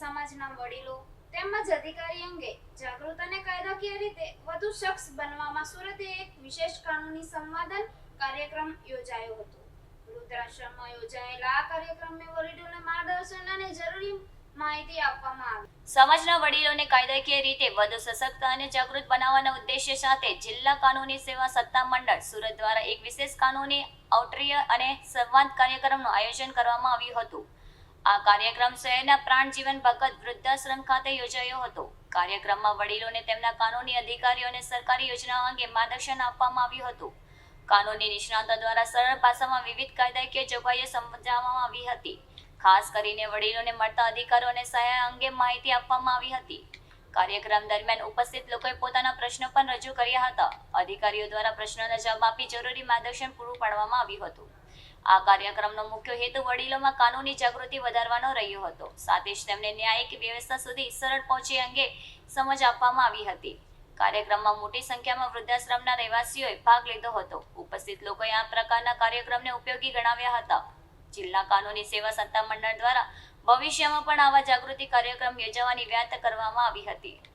સમાજના વડીલો તેમજ અધિકારી અંગે જાગૃત અને કાયદાકીય રીતે વધુ સક્ષમ બનવામાં સુરતે એક વિશેષ કાનૂની સંવાદન કાર્યક્રમ યોજાયો હતો। વૃદ્ધાશ્રમમાં યોજાયેલા આ કાર્યક્રમમાં વડીલોને માર્ગદર્શન અને જરૂરી માહિતી આપવામાં આવી। સમાજના વડીલોને કાયદાકીય રીતે વધુ સશક્ત અને જાગૃત બનાવવાના ઉદ્દેશ્ય સાથે જિલ્લા કાનૂની સેવા સત્તા મંડળ સુરત દ્વારા એક વિશેષ કાનૂની આઉટરીચ અને સંવાદ કાર્યક્રમનું આયોજન કરવામાં આવ્યું હતું। આ કાર્યક્રમ શહેરના પ્રાણજીવન ભગત વૃદ્ધાશ્રમ ખાતે યોજાયો હતો। કાર્યક્રમમાં વડીલોને તેમના કાનૂની અધિકારીઓ અને સરકારી યોજનાઓ અંગે માર્ગદર્શન આપવામાં આવ્યું હતું। કાનૂની નિષ્ણાતો દ્વારા સરળ ભાષામાં વિવિધ કાયદાકીય જોગવાઈઓ સમજાવવામાં આવી હતી। ખાસ કરીને વડીલોને મળતા અધિકારો અને સહાય અંગે માહિતી આપવામાં આવી હતી। કાર્યક્રમ દરમિયાન ઉપસ્થિત લોકોએ પોતાના પ્રશ્નો પણ રજૂ કર્યા હતા। અધિકારીઓ દ્વારા પ્રશ્નોના જવાબ આપી જરૂરી માર્ગદર્શન પૂરું પાડવામાં આવ્યું હતું। આ કાર્યક્રમનો મુખ્ય હેતુ વડીલોમાં કાનૂની જાગૃતિ વધારવાનો રહ્યો હતો। સાથે જ તેમને ન્યાયિક વ્યવસ્થા સુધી સરળ પહોંચે અંગે સમજ આપવામાં આવી હતી। કાર્યક્રમમાં મોટી સંખ્યામાં વૃદ્ધાશ્રમના રહેવાસીઓએ ભાગ લીધો હતો। ઉપસ્થિત લોકોએ આ પ્રકારના કાર્યક્રમને ઉપયોગી ગણાવ્યા હતા। જિલ્લા કાનૂની સેવા સત્તા મંડળ દ્વારા ભવિષ્યમાં પણ આવા જાગૃતિ કાર્યક્રમ યોજવાની વ્યવસ્થા કરવામાં આવી હતી।